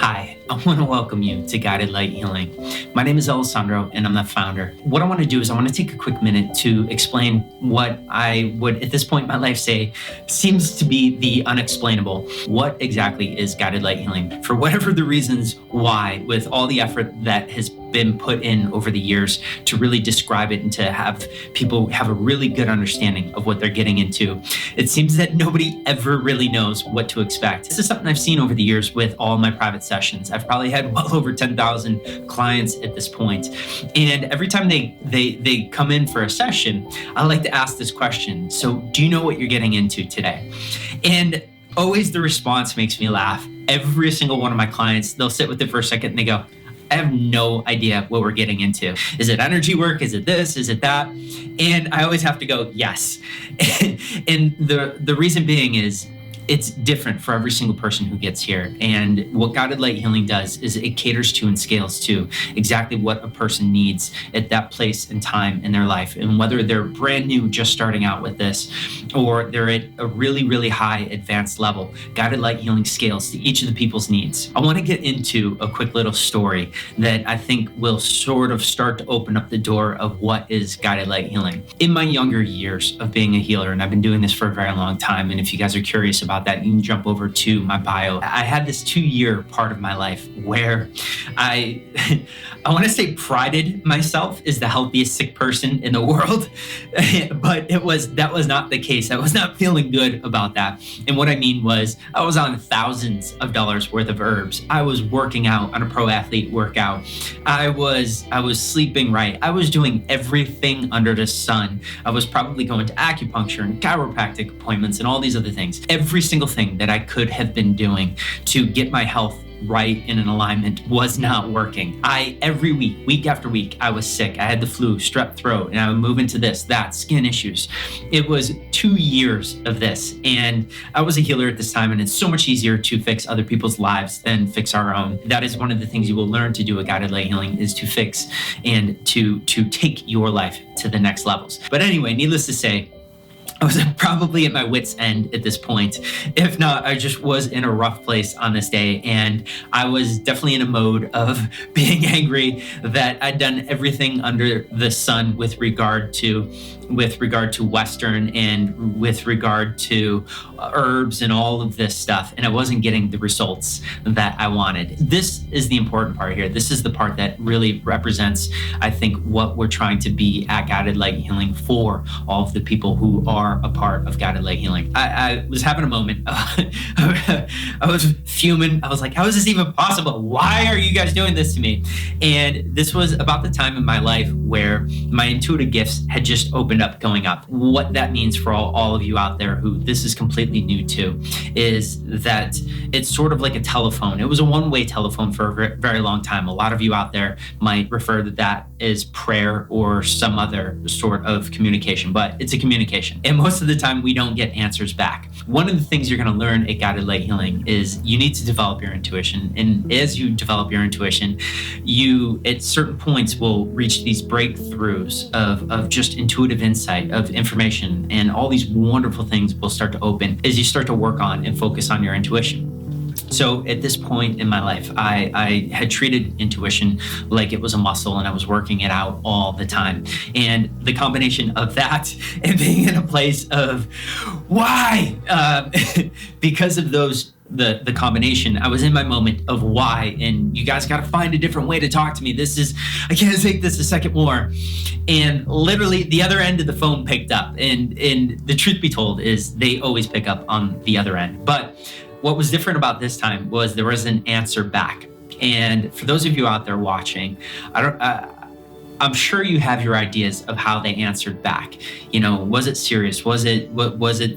Hi, I want to welcome you to Guided Light Healing. My name is Alessandro and I'm the founder. What I want to do is I want to take a quick minute to explain what I would at this point in my life say seems to be the unexplainable. What exactly is Guided Light Healing? For whatever the reasons why, with all the effort that has been put in over the years to really describe it and to have people have a really good understanding of what they're getting into, it seems that nobody ever really knows what to expect. This is something I've seen over the years with all my private sessions. I've probably had well over 10,000 clients at this point. And every time they come in for a session, I like to ask this question. So do you know what you're getting into today? And always the response makes me laugh. Every single one of my clients, they'll sit with it for a second and they go, I have no idea what we're getting into. Is it energy work? Is it this? Is it that? And I always have to go, yes. And the reason being is it's different for every single person who gets here. And what Guided Light Healing does is it caters to and scales to exactly what a person needs at that place and time in their life. And whether they're brand new, just starting out with this, or they're at a really, really high advanced level, Guided Light Healing scales to each of the people's needs. I want to get into a quick little story that I think will sort of start to open up the door of what is Guided Light Healing. In my younger years of being a healer, and I've been doing this for a very long time, and if you guys are curious about that, you can jump over to my bio. I had this 2-year part of my life where I want to say prided myself as the healthiest sick person in the world, but that was not the case. I was not feeling good about that. And what I mean was I was on thousands of dollars worth of herbs. I was working out on a pro athlete workout. I was sleeping right. I was doing everything under the sun. I was probably going to acupuncture and chiropractic appointments and all these other things. Every single thing that I could have been doing to get my health right in an alignment was not working. Every week after week, I was sick. I had the flu, strep throat, and I would move into this, that, skin issues. It was 2 years of this. And I was a healer at this time, and it's so much easier to fix other people's lives than fix our own. That is one of the things you will learn to do at Guided Light Healing, is to fix and to take your life to the next levels. But anyway, needless to say, I was probably at my wit's end at this point. If not, I just was in a rough place on this day. And I was definitely in a mode of being angry that I'd done everything under the sun with regard to Western and with regard to herbs and all of this stuff. And I wasn't getting the results that I wanted. This is the important part here. This is the part that really represents, I think, what we're trying to be at Guided Light Healing for all of the people who are a part of Guided Light Healing. I was having a moment. I was fuming. I was like, how is this even possible? Why are you guys doing this to me? And this was about the time in my life where my intuitive gifts had just opened up, going up. What that means for all of you out there who this is completely new to is that it's sort of like a telephone. It was a one-way telephone for a very long time. A lot of you out there might refer to that as prayer or some other sort of communication, but it's a communication. And most of the time we don't get answers back. One of the things you're going to learn at Guided Light Healing is you need to develop your intuition. And as you develop your intuition, you at certain points will reach these breakthroughs of just intuitive insight, of information, and all these wonderful things will start to open as you start to work on and focus on your intuition. So at this point in my life, I had treated intuition like it was a muscle and I was working it out all the time. And the combination of that and being in a place of why, because of the combination, I was in my moment of why, and you guys got to find a different way to talk to me. I can't take this a second more. And literally the other end of the phone picked up, and the truth be told is they always pick up on the other end. But what was different about this time was there was an answer back. And for those of you out there watching, I'm sure you have your ideas of how they answered back. You know, was it serious? Was it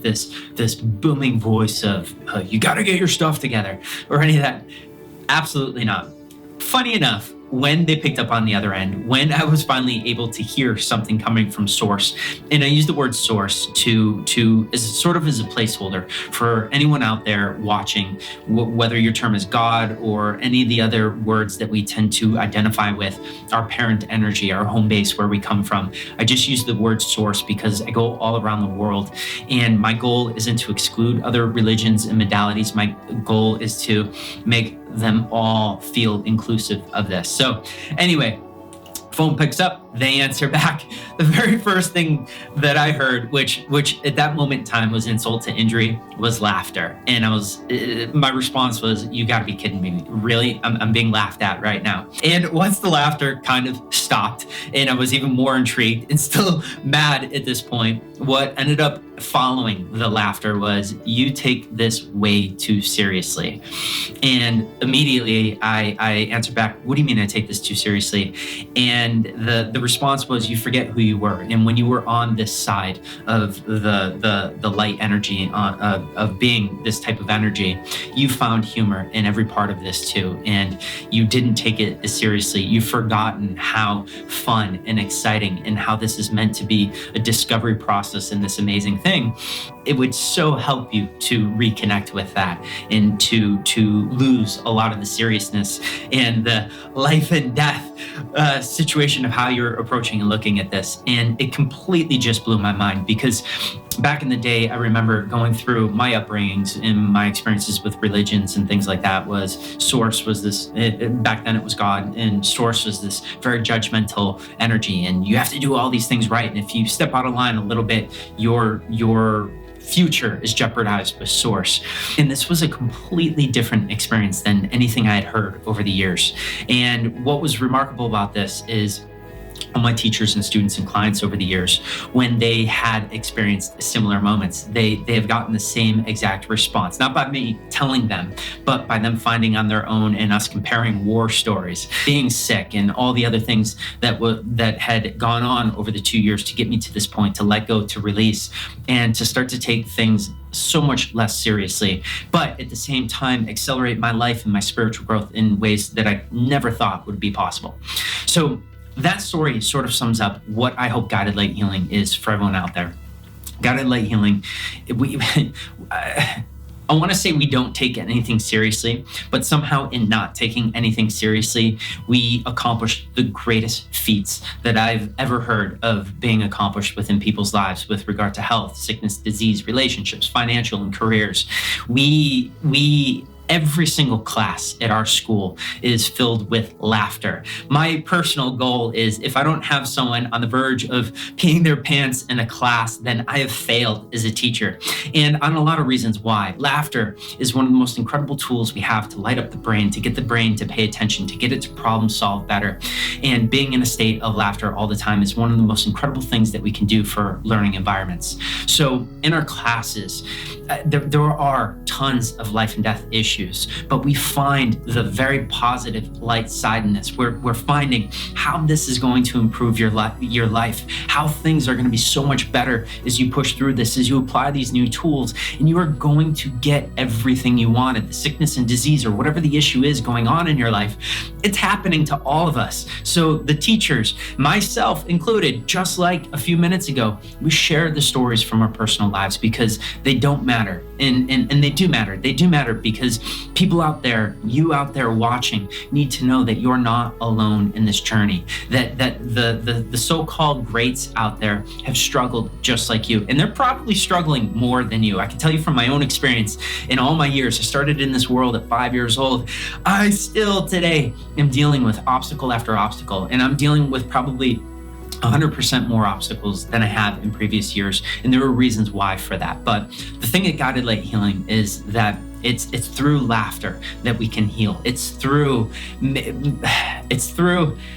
this booming voice of you got to get your stuff together, or any of that? Absolutely not. Funny enough, when they picked up on the other end, when I was finally able to hear something coming from source, and I use the word source to as sort of as a placeholder for anyone out there watching, whether your term is God or any of the other words that we tend to identify with, our parent energy, our home base, where we come from. I just use the word source because I go all around the world, and my goal isn't to exclude other religions and modalities. My goal is to make them all feel inclusive of this. So anyway, phone picks up, they answer back. The very first thing that I heard, which at that moment in time was insult to injury, was laughter. And my response was, you gotta be kidding me. Really? I'm being laughed at right now. And once the laughter kind of stopped and I was even more intrigued and still mad at this point, what ended up following the laughter was, you take this way too seriously. And immediately I answered back, what do you mean I take this too seriously? And the response was, you forget who you were. And when you were on this side of the light energy, of being this type of energy, you found humor in every part of this too. And you didn't take it as seriously. You've forgotten how fun and exciting and how this is meant to be a discovery process in this amazing thing. It would so help you to reconnect with that and to lose a lot of the seriousness and the life and death situation of how you're approaching and looking at this. And it completely just blew my mind, because back in the day, I remember going through my upbringings and my experiences with religions and things like that. Was Source was this, back then it was God, and Source was this very judgmental energy, and you have to do all these things right. And if you step out of line a little bit, your future is jeopardized with Source. And this was a completely different experience than anything I had heard over the years. And what was remarkable about this is, all my teachers and students and clients over the years, when they had experienced similar moments, they have gotten the same exact response, not by me telling them, but by them finding on their own and us comparing war stories, being sick, and all the other things that had gone on over the 2 years to get me to this point, to let go, to release, and to start to take things so much less seriously, but at the same time accelerate my life and my spiritual growth in ways that I never thought would be possible. So that story sort of sums up what I hope Guided Light Healing is for everyone out there. Guided Light Healing, I want to say we don't take anything seriously, but somehow in not taking anything seriously, we accomplish the greatest feats that I've ever heard of being accomplished within people's lives with regard to health, sickness, disease, relationships, financial, and careers. Every single class at our school is filled with laughter. My personal goal is, if I don't have someone on the verge of peeing their pants in a class, then I have failed as a teacher. And on a lot of reasons why. Laughter is one of the most incredible tools we have to light up the brain, to get the brain to pay attention, to get it to problem solve better. And being in a state of laughter all the time is one of the most incredible things that we can do for learning environments. So in our classes, there are tons of life and death issues, but we find the very positive light side in this. We're finding how this is going to improve your life, how things are going to be so much better as you push through this, as you apply these new tools, and you are going to get everything you wanted. The sickness and disease, or whatever the issue is going on in your life, it's happening to all of us. So the teachers, myself included, just like a few minutes ago, we share the stories from our personal lives because they don't matter. And they do matter. They do matter because people out there, you out there watching, need to know that you're not alone in this journey, that the so-called greats out there have struggled just like you. And they're probably struggling more than you. I can tell you from my own experience in all my years. I started in this world at 5 years old. I still today am dealing with obstacle after obstacle, and I'm dealing with probably 100% more obstacles than I have in previous years. And there are reasons why for that. But the thing at Guided Light Healing is that it's through laughter that we can heal. It's through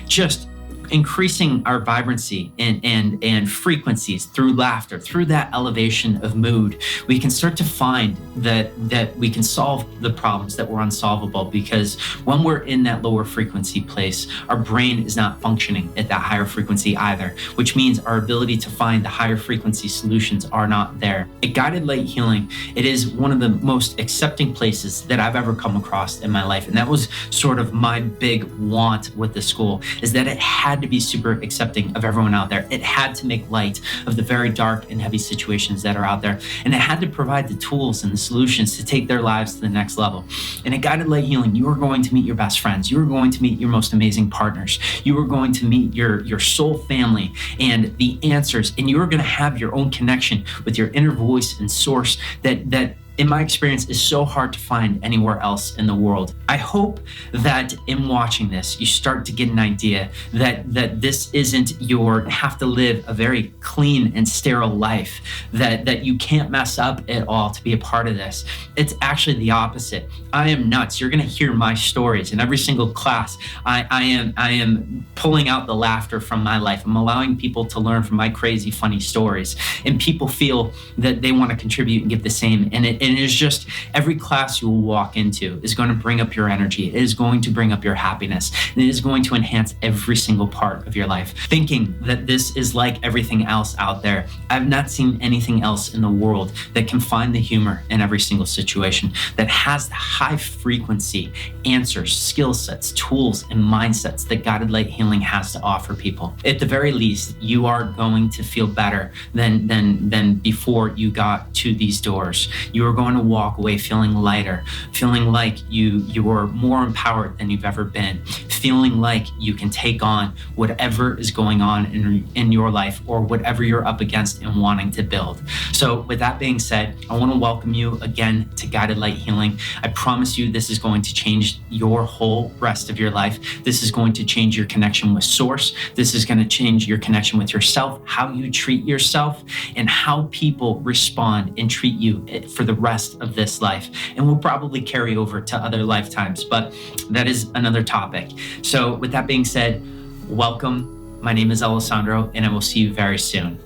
just increasing our vibrancy and frequencies through laughter, through that elevation of mood. We can start to find that we can solve the problems that were unsolvable, because when we're in that lower frequency place, our brain is not functioning at that higher frequency either, which means our ability to find the higher frequency solutions are not there. At Guided Light Healing, it is one of the most accepting places that I've ever come across in my life. And that was sort of my big want with the school, is that it had to be super accepting of everyone out there. It had to make light of the very dark and heavy situations that are out there. And it had to provide the tools and the solutions to take their lives to the next level. And at Guided Light Healing, you are going to meet your best friends. You are going to meet your most amazing partners. You are going to meet your soul family and the answers. And you are going to have your own connection with your inner voice and source that in my experience, is so hard to find anywhere else in the world. I hope that in watching this, you start to get an idea that this isn't your have to live a very clean and sterile life, that you can't mess up at all to be a part of this. It's actually the opposite. I am nuts. You're going to hear my stories in every single class. I am pulling out the laughter from my life. I'm allowing people to learn from my crazy, funny stories, and people feel that they want to contribute and give the same. And it is just every class you will walk into is going to bring up your energy. It is going to bring up your happiness. And it is going to enhance every single part of your life. Thinking that this is like everything else out there, I've not seen anything else in the world that can find the humor in every single situation, that has the high frequency answers, skill sets, tools, and mindsets that Guided Light Healing has to offer people. At the very least, you are going to feel better than before you got to these doors. You are going to walk away feeling lighter, feeling like you are more empowered than you've ever been, feeling like you can take on whatever is going on in your life or whatever you're up against and wanting to build. So with that being said, I want to welcome you again to Guided Light Healing. I promise you this is going to change your whole rest of your life. This is going to change your connection with Source. This is going to change your connection with yourself, how you treat yourself, and how people respond and treat you for the rest of this life. And will probably carry over to other lifetimes, but that is another topic. So with that being said, welcome. My name is Alessandro, and I will see you very soon.